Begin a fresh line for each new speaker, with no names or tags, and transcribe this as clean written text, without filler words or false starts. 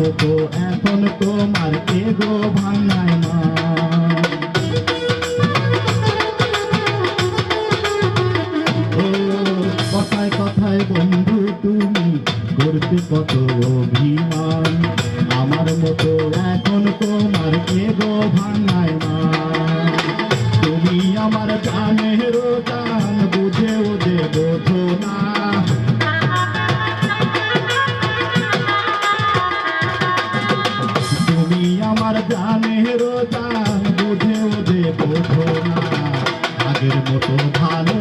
মতো এখন তোমার এগো ভাঙায় না। ও কথায় কথায় বন্ধু তুমি করতে কত অভিমান, আমার মতো এখন তোমার এগো ভাঙায় না। তুমি আমার জানের জান, বুঝেও যে বোঝো না। তুমি আমার জানের জান, বুঝেও যে বোঝো না। আগের মতো ভালো